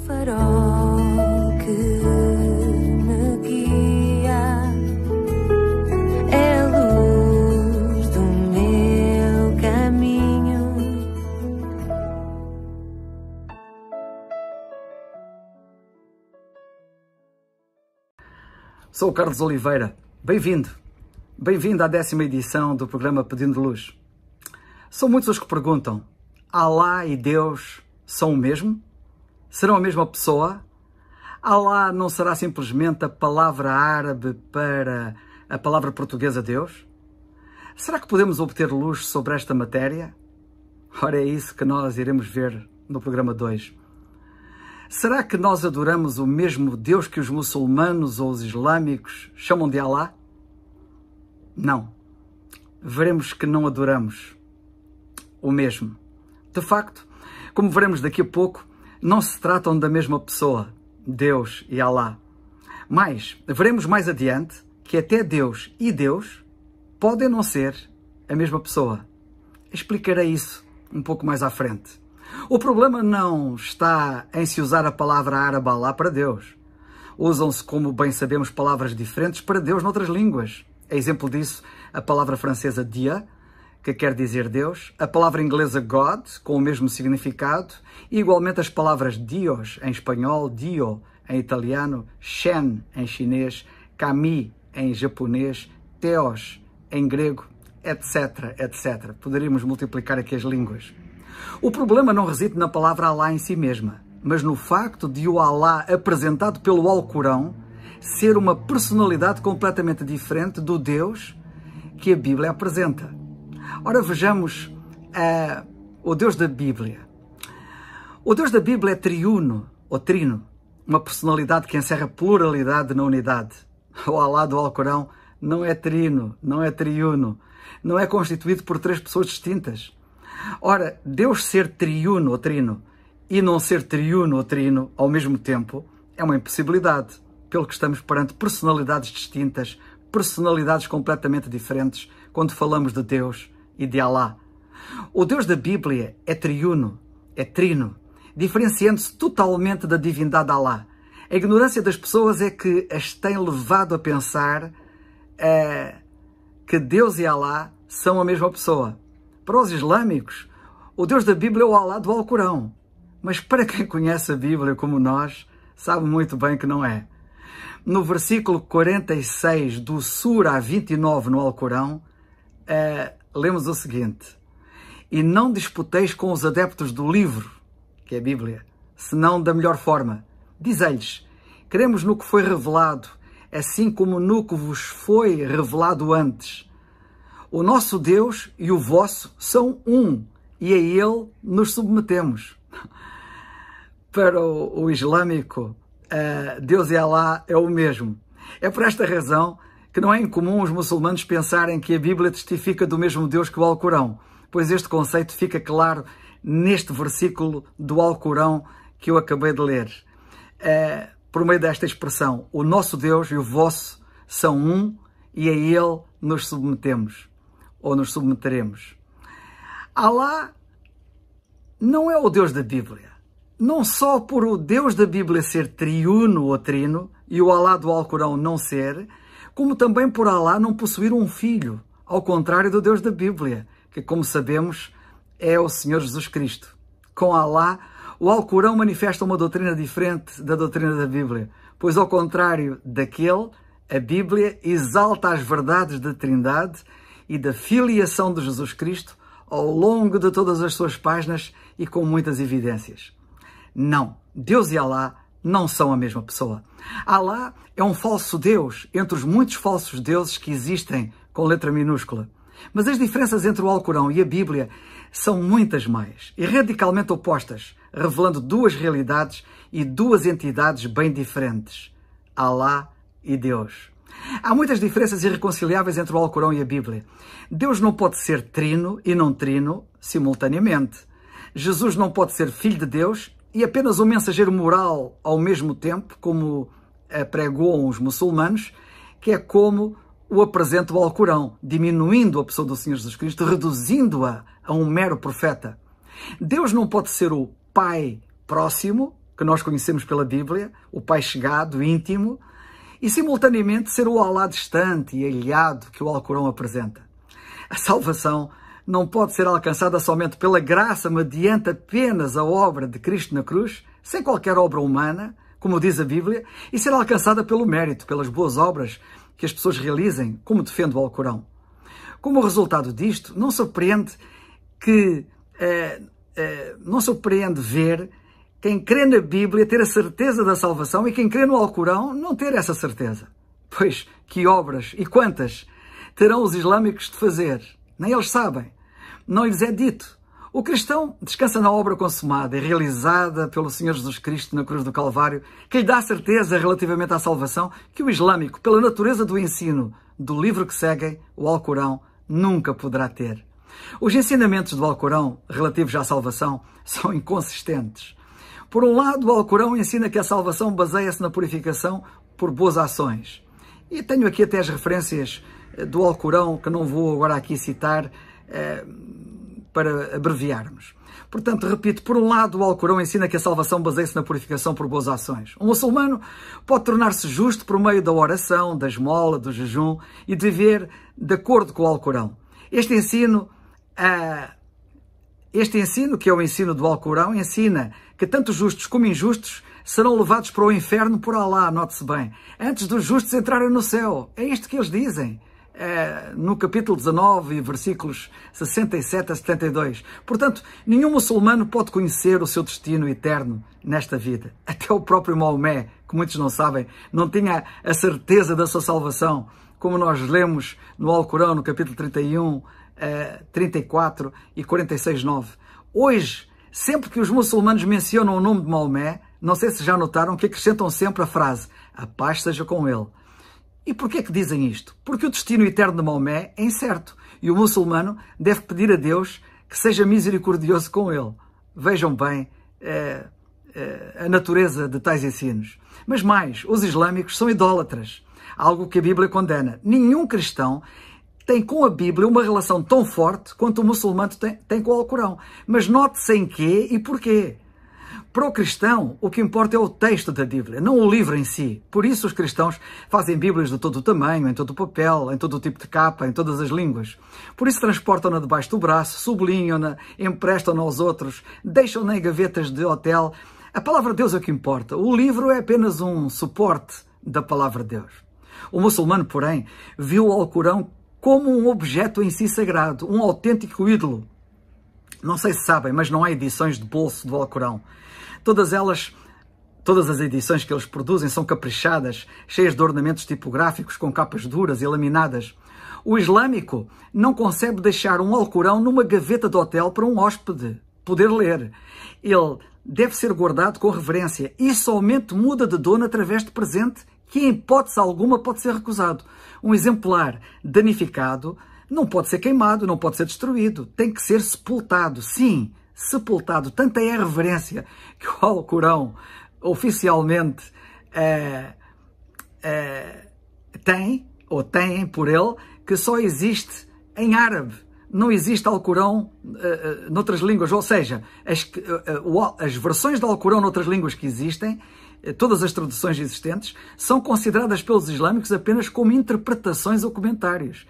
farol que me guia, é a luz do meu caminho. Sou o Carlos Oliveira. Bem-vindo. Bem-vindo à 10ª edição do programa Pedindo Luz. São muitos os que perguntam: Alá e Deus são o mesmo? Serão a mesma pessoa? Alá não será simplesmente a palavra árabe para a palavra portuguesa Deus? Será que podemos obter luz sobre esta matéria? Ora, é isso que nós iremos ver no programa 2. Será que nós adoramos o mesmo Deus que os muçulmanos ou os islâmicos chamam de Alá? Não. Veremos que não adoramos o mesmo. De facto, como veremos daqui a pouco, não se tratam da mesma pessoa, Deus e Alá. Mas veremos mais adiante que até Deus e Deus podem não ser a mesma pessoa. Explicarei isso um pouco mais à frente. O problema não está em se usar a palavra árabe Alá para Deus. Usam-se, como bem sabemos, palavras diferentes para Deus noutras línguas. É exemplo disso a palavra francesa Dia, que quer dizer Deus, a palavra inglesa God, com o mesmo significado, e igualmente as palavras Dios em espanhol, Dio em italiano, Shen em chinês, Kami em japonês, Theos em grego, etc, etc. Poderíamos multiplicar aqui as línguas. O problema não reside na palavra Alá em si mesma, mas no facto de o Alá apresentado pelo Alcorão ser uma personalidade completamente diferente do Deus que a Bíblia apresenta. Ora, vejamos o Deus da Bíblia. O Deus da Bíblia é triuno, ou trino, uma personalidade que encerra pluralidade na unidade. O Alá do Alcorão não é trino, não é triuno, não é constituído por 3 pessoas distintas. Ora, Deus ser triuno ou trino e não ser triuno ou trino ao mesmo tempo é uma impossibilidade, pelo que estamos perante personalidades distintas, personalidades completamente diferentes quando falamos de Deus e de Alá. O Deus da Bíblia é triuno, é trino, diferenciando-se totalmente da divindade de Alá. A ignorância das pessoas é que as tem levado a pensar que Deus e Alá são a mesma pessoa. Para os islâmicos, o Deus da Bíblia é o Alá do Alcorão. Mas para quem conhece a Bíblia como nós, sabe muito bem que não é. No versículo 46 do Sura 29 no Alcorão, lemos o seguinte: E não disputeis com os adeptos do livro, que é a Bíblia, senão da melhor forma. Diz-lhes: Cremos no que foi revelado, assim como no que vos foi revelado antes. O nosso Deus e o vosso são um, e a Ele nos submetemos. Para o islâmico, Deus e Alá é o mesmo. É por esta razão que não é incomum os muçulmanos pensarem que a Bíblia testifica do mesmo Deus que o Alcorão, pois este conceito fica claro neste versículo do Alcorão que eu acabei de ler. Por meio desta expressão, o nosso Deus e o vosso são um, e a Ele nos submetemos. Ou nos submeteremos. Alá não é o Deus da Bíblia. Não só por o Deus da Bíblia ser triuno ou trino e o Alá do Alcorão não ser, como também por Alá não possuir um filho, ao contrário do Deus da Bíblia, que, como sabemos, é o Senhor Jesus Cristo. Com Alá, o Alcorão manifesta uma doutrina diferente da doutrina da Bíblia, pois, ao contrário daquele, a Bíblia exalta as verdades da Trindade e da filiação de Jesus Cristo ao longo de todas as suas páginas e com muitas evidências. Não, Deus e Alá não são a mesma pessoa. Alá é um falso Deus entre os muitos falsos deuses que existem com letra minúscula. Mas as diferenças entre o Alcorão e a Bíblia são muitas mais e radicalmente opostas, revelando 2 realidades e 2 entidades bem diferentes: Alá e Deus. Há muitas diferenças irreconciliáveis entre o Alcorão e a Bíblia. Deus não pode ser trino e não trino simultaneamente. Jesus não pode ser filho de Deus e apenas um mensageiro moral ao mesmo tempo, como pregou os muçulmanos, que é como o apresenta o Alcorão, diminuindo a pessoa do Senhor Jesus Cristo, reduzindo-a a um mero profeta. Deus não pode ser o Pai próximo, que que nós conhecemos pela Bíblia, o Pai chegado, íntimo, e simultaneamente ser o Alá distante e alheado que o Alcorão apresenta. A salvação não pode ser alcançada somente pela graça mediante apenas a obra de Cristo na cruz, sem qualquer obra humana, como diz a Bíblia, e ser alcançada pelo mérito, pelas boas obras que as pessoas realizem, como defende o Alcorão. Como resultado disto, não surpreende ver quem crê na Bíblia ter a certeza da salvação e quem crê no Alcorão não ter essa certeza. Pois que obras e quantas terão os islâmicos de fazer? Nem eles sabem. Não lhes é dito. O cristão descansa na obra consumada e realizada pelo Senhor Jesus Cristo na cruz do Calvário, que lhe dá a certeza relativamente à salvação que o islâmico, pela natureza do ensino do livro que seguem, o Alcorão, nunca poderá ter. Os ensinamentos do Alcorão relativos à salvação são inconsistentes. Por um lado, o Alcorão ensina que a salvação baseia-se na purificação por boas ações. E tenho aqui até as referências do Alcorão, que não vou agora aqui citar, para abreviarmos. Portanto, repito, por um lado, o Alcorão ensina que a salvação baseia-se na purificação por boas ações. Um muçulmano pode tornar-se justo por meio da oração, da esmola, do jejum e de viver de acordo com o Alcorão. Este ensino, que é o ensino do Alcorão, ensina que tanto justos como injustos serão levados para o inferno por Alá, note-se bem, antes dos justos entrarem no céu. É isto que eles dizem. No capítulo 19, versículos 67 a 72. Portanto, nenhum muçulmano pode conhecer o seu destino eterno nesta vida. Até o próprio Maomé, que muitos não sabem, não tinha a certeza da sua salvação, como nós lemos no Alcorão, no capítulo 31, 34 e 46, 9. Hoje, sempre que os muçulmanos mencionam o nome de Maomé, não sei se já notaram que acrescentam sempre a frase: a paz seja com ele. E porquê que dizem isto? Porque o destino eterno de Maomé é incerto e o muçulmano deve pedir a Deus que seja misericordioso com ele. Vejam bem a natureza de tais ensinos. Mas mais, os islâmicos são idólatras, algo que a Bíblia condena. Nenhum cristão tem com a Bíblia uma relação tão forte quanto o muçulmano tem com o Alcorão. Mas note-se em quê e porquê. Para o cristão, o que importa é o texto da Bíblia, não o livro em si. Por isso os cristãos fazem Bíblias de todo o tamanho, em todo o papel, em todo o tipo de capa, em todas as línguas. Por isso transportam-na debaixo do braço, sublinham-na, emprestam-na aos outros, deixam-na em gavetas de hotel. A palavra de Deus é o que importa. O livro é apenas um suporte da palavra de Deus. O muçulmano, porém, viu o Alcorão como um objeto em si sagrado, um autêntico ídolo. Não sei se sabem, mas não há edições de bolso do Alcorão. Todas as edições que eles produzem são caprichadas, cheias de ornamentos tipográficos, com capas duras e laminadas. O islâmico não concebe deixar um Alcorão numa gaveta de hotel para um hóspede poder ler. Ele deve ser guardado com reverência e somente muda de dono através de presente, que em hipótese alguma pode ser recusado. Um exemplar danificado não pode ser queimado, não pode ser destruído, tem que ser sepultado. Sim, sepultado. Tanta é a reverência que o Alcorão oficialmente têm por ele, que só existe em árabe. Não existe Alcorão noutras línguas, ou seja, as versões do Alcorão noutras línguas que existem, todas as traduções existentes, são consideradas pelos islâmicos apenas como interpretações ou comentários.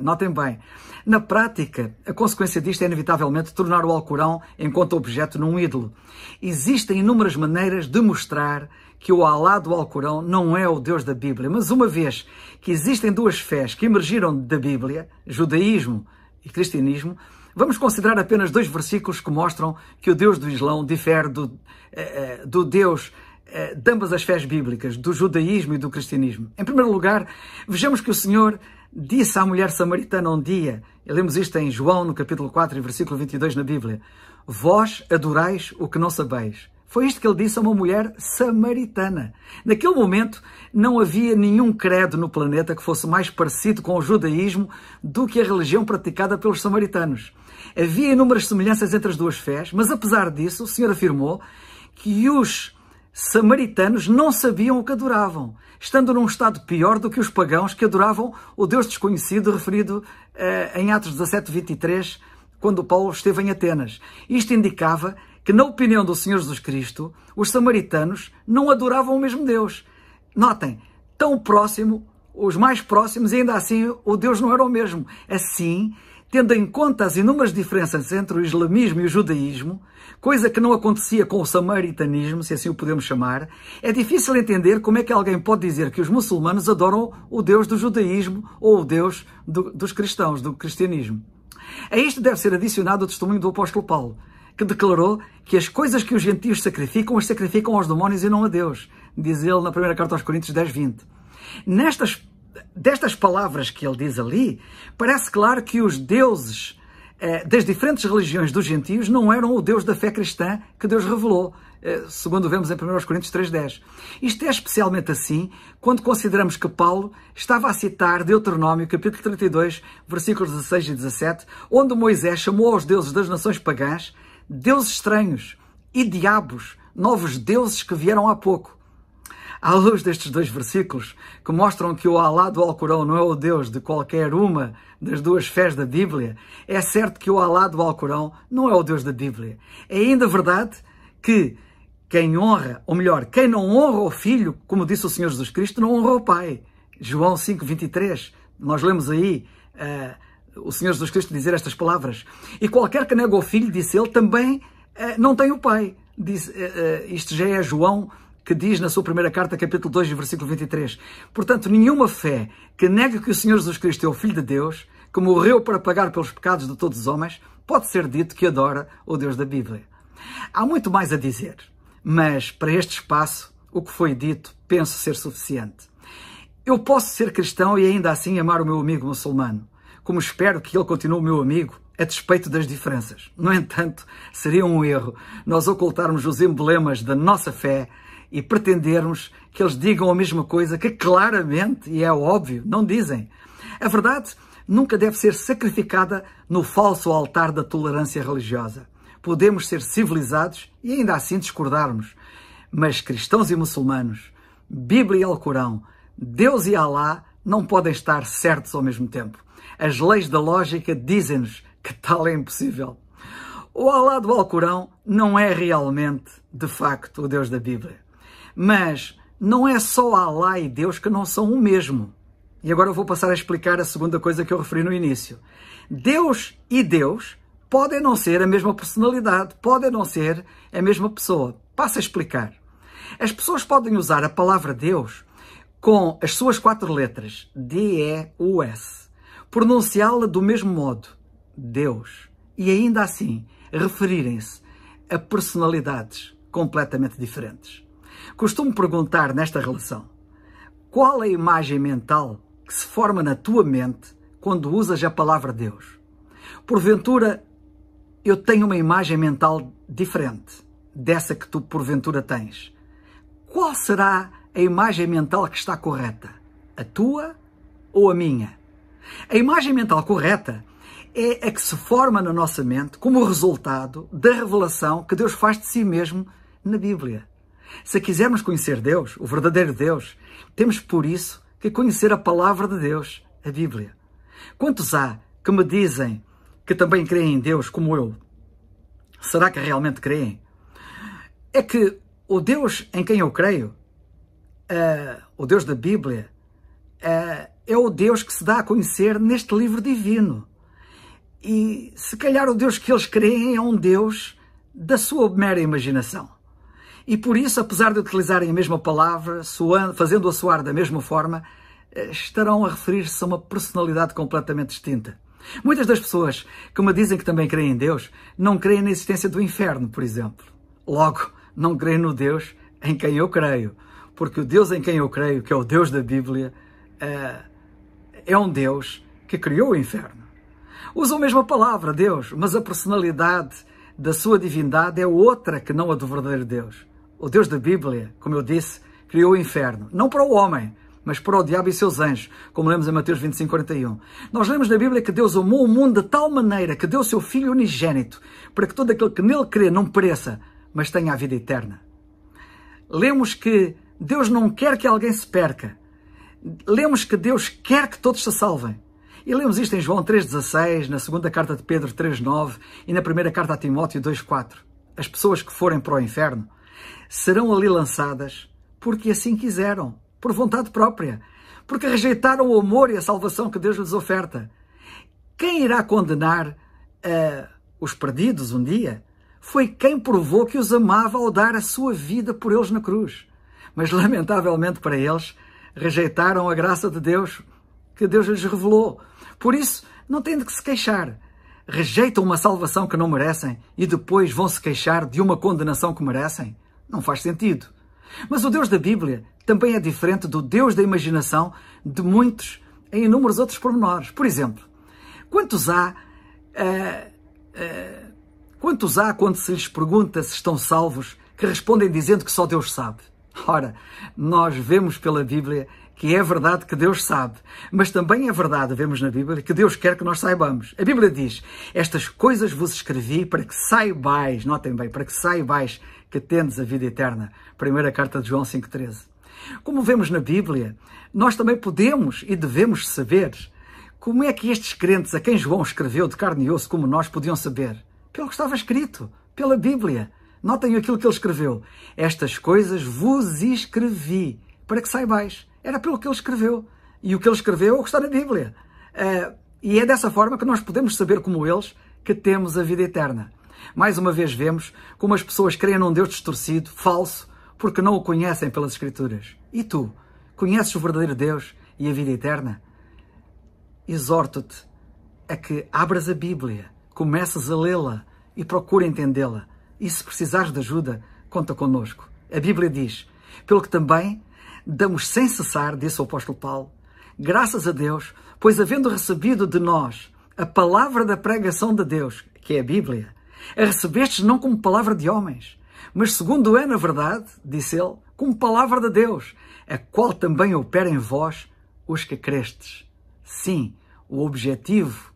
Notem bem, na prática, a consequência disto é inevitavelmente tornar o Alcorão enquanto objeto num ídolo. Existem inúmeras maneiras de mostrar que o Alá do Alcorão não é o Deus da Bíblia, mas uma vez que existem duas fés que emergiram da Bíblia, judaísmo e cristianismo, vamos considerar apenas 2 versículos que mostram que o Deus do Islão difere do Deus de ambas as fés bíblicas, do judaísmo e do cristianismo. Em primeiro lugar, vejamos que o Senhor disse à mulher samaritana um dia, e lemos isto em João, no capítulo 4, versículo 22 na Bíblia: vós adorais o que não sabeis. Foi isto que ele disse a uma mulher samaritana. Naquele momento, não havia nenhum credo no planeta que fosse mais parecido com o judaísmo do que a religião praticada pelos samaritanos. Havia inúmeras semelhanças entre as duas fés, mas apesar disso, o Senhor afirmou que os samaritanos não sabiam o que adoravam, estando num estado pior do que os pagãos que adoravam o Deus desconhecido referido em Atos 17, 23, quando Paulo esteve em Atenas. Isto indicava que, na opinião do Senhor Jesus Cristo, os samaritanos não adoravam o mesmo Deus. Notem, tão próximo, os mais próximos, e ainda assim o Deus não era o mesmo. Assim, tendo em conta as inúmeras diferenças entre o islamismo e o judaísmo, coisa que não acontecia com o samaritanismo, se assim o podemos chamar, é difícil entender como é que alguém pode dizer que os muçulmanos adoram o Deus do judaísmo ou o Deus dos cristãos, do cristianismo. A isto deve ser adicionado o testemunho do apóstolo Paulo, que declarou que as coisas que os gentios sacrificam, as sacrificam aos demónios e não a Deus. Diz ele na primeira carta aos Coríntios 10:20. Destas palavras que ele diz ali, parece claro que os deuses das diferentes religiões dos gentios não eram o Deus da fé cristã que Deus revelou, segundo vemos em 1 Coríntios 3:10. Isto é especialmente assim quando consideramos que Paulo estava a citar Deuteronômio, capítulo 32, versículos 16 e 17, onde Moisés chamou aos deuses das nações pagãs deuses estranhos e diabos, novos deuses que vieram há pouco. À luz destes dois versículos, que mostram que o Alá do Alcorão não é o Deus de qualquer uma das duas fés da Bíblia, é certo que o Alá do Alcorão não é o Deus da Bíblia. É ainda verdade que quem honra, ou melhor, quem não honra o Filho, como disse o Senhor Jesus Cristo, não honra o Pai. João 5:23, nós lemos aí o Senhor Jesus Cristo dizer estas palavras. E qualquer que nega o Filho, disse ele, também não tem o Pai. Isto já é João, que diz na sua primeira carta, capítulo 2, versículo 23. Portanto, nenhuma fé que nega que o Senhor Jesus Cristo é o Filho de Deus, que morreu para pagar pelos pecados de todos os homens, pode ser dito que adora o Deus da Bíblia. Há muito mais a dizer, mas para este espaço, o que foi dito, penso ser suficiente. Eu posso ser cristão e ainda assim amar o meu amigo muçulmano, como espero que ele continue meu amigo, a despeito das diferenças. No entanto, seria um erro nós ocultarmos os emblemas da nossa fé e pretendermos que eles digam a mesma coisa que claramente, e é óbvio, não dizem. A verdade nunca deve ser sacrificada no falso altar da tolerância religiosa. Podemos ser civilizados e ainda assim discordarmos, mas cristãos e muçulmanos, Bíblia e Alcorão, Deus e Alá não podem estar certos ao mesmo tempo. As leis da lógica dizem-nos que tal é impossível. O Alá do Alcorão não é realmente, de facto, o Deus da Bíblia. Mas não é só Alá e Deus que não são o mesmo. E agora eu vou passar a explicar a segunda coisa que eu referi no início. Deus e Deus podem não ser a mesma personalidade, podem não ser a mesma pessoa. Passo a explicar. As pessoas podem usar a palavra Deus com as suas 4 letras, D-E-U-S, pronunciá-la do mesmo modo, Deus, e ainda assim referirem-se a personalidades completamente diferentes. Costumo perguntar nesta relação, qual é a imagem mental que se forma na tua mente quando usas a palavra Deus? Porventura, eu tenho uma imagem mental diferente dessa que tu porventura tens. Qual será a imagem mental que está correta? A tua ou a minha? A imagem mental correta é a que se forma na nossa mente como resultado da revelação que Deus faz de si mesmo na Bíblia. Se quisermos conhecer Deus, o verdadeiro Deus, temos por isso que conhecer a palavra de Deus, a Bíblia. Quantos há que me dizem que também creem em Deus como eu? Será que realmente creem? É que o Deus em quem eu creio, o Deus da Bíblia, é o Deus que se dá a conhecer neste livro divino. E se calhar o Deus que eles creem é um Deus da sua mera imaginação. E por isso, apesar de utilizarem a mesma palavra, fazendo-a soar da mesma forma, estarão a referir-se a uma personalidade completamente distinta. Muitas das pessoas que me dizem que também creem em Deus, não creem na existência do inferno, por exemplo. Logo, não creem no Deus em quem eu creio. Porque o Deus em quem eu creio, que é o Deus da Bíblia, é um Deus que criou o inferno. Usam a mesma palavra, Deus, mas a personalidade da sua divindade é outra que não a do verdadeiro Deus. O Deus da Bíblia, como eu disse, criou o inferno, não para o homem, mas para o diabo e seus anjos, como lemos em Mateus 25:41. Nós lemos na Bíblia que Deus amou o mundo de tal maneira que deu o seu Filho unigênito, para que todo aquele que nele crê não pereça, mas tenha a vida eterna. Lemos que Deus não quer que alguém se perca. Lemos que Deus quer que todos se salvem. E lemos isto em João 3,16, na segunda carta de Pedro 3,9 e na primeira carta a Timóteo 2,4. as pessoas que forem para o inferno, serão ali lançadas porque assim quiseram, por vontade própria, porque rejeitaram o amor e a salvação que Deus lhes oferta. Quem irá condenar os perdidos um dia foi quem provou que os amava ao dar a sua vida por eles na cruz. Mas, lamentavelmente para eles, rejeitaram a graça de Deus que Deus lhes revelou. Por isso, não têm de que se queixar. Rejeitam uma salvação que não merecem e depois vão se queixar de uma condenação que merecem? Não faz sentido. Mas o Deus da Bíblia também é diferente do Deus da imaginação de muitos em inúmeros outros pormenores. Por exemplo, quantos há quando se lhes pergunta se estão salvos que respondem dizendo que só Deus sabe? Ora, nós vemos pela Bíblia que é verdade que Deus sabe, mas também é verdade, vemos na Bíblia, que Deus quer que nós saibamos. A Bíblia diz: estas coisas vos escrevi para que saibais, notem bem, para que saibais que tendes a vida eterna. Primeira carta de João 5,13. Como vemos na Bíblia, nós também podemos e devemos saber como é que estes crentes a quem João escreveu de carne e osso como nós podiam saber. Pelo que estava escrito, pela Bíblia. Notem aquilo que ele escreveu. Estas coisas vos escrevi para que saibais. Era pelo que ele escreveu. E o que ele escreveu é o que está na Bíblia. E é dessa forma que nós podemos saber, como eles, que temos a vida eterna. Mais uma vez vemos como as pessoas creem num Deus distorcido, falso, porque não o conhecem pelas Escrituras. E tu, conheces o verdadeiro Deus e a vida eterna? Exorto-te a que abras a Bíblia, comeces a lê-la e procura entendê-la. E se precisares de ajuda, conta connosco. A Bíblia diz: pelo que também damos sem cessar, disse o apóstolo Paulo, graças a Deus, pois havendo recebido de nós a palavra da pregação de Deus, que é a Bíblia, a recebestes não como palavra de homens, mas segundo é na verdade, disse ele, como palavra de Deus, a qual também opera em vós os que crestes. Sim, o objetivo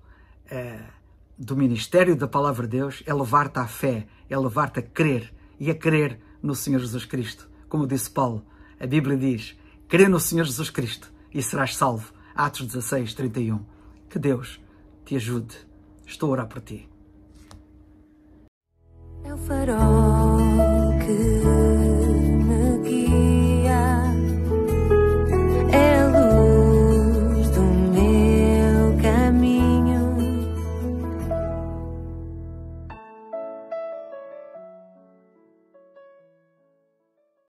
do ministério da palavra de Deus é levar-te à fé, é levar-te a crer e a crer no Senhor Jesus Cristo. Como disse Paulo, a Bíblia diz: crê no Senhor Jesus Cristo e serás salvo. Atos 16, 31. Que Deus te ajude. Estou a orar por ti. É o farol que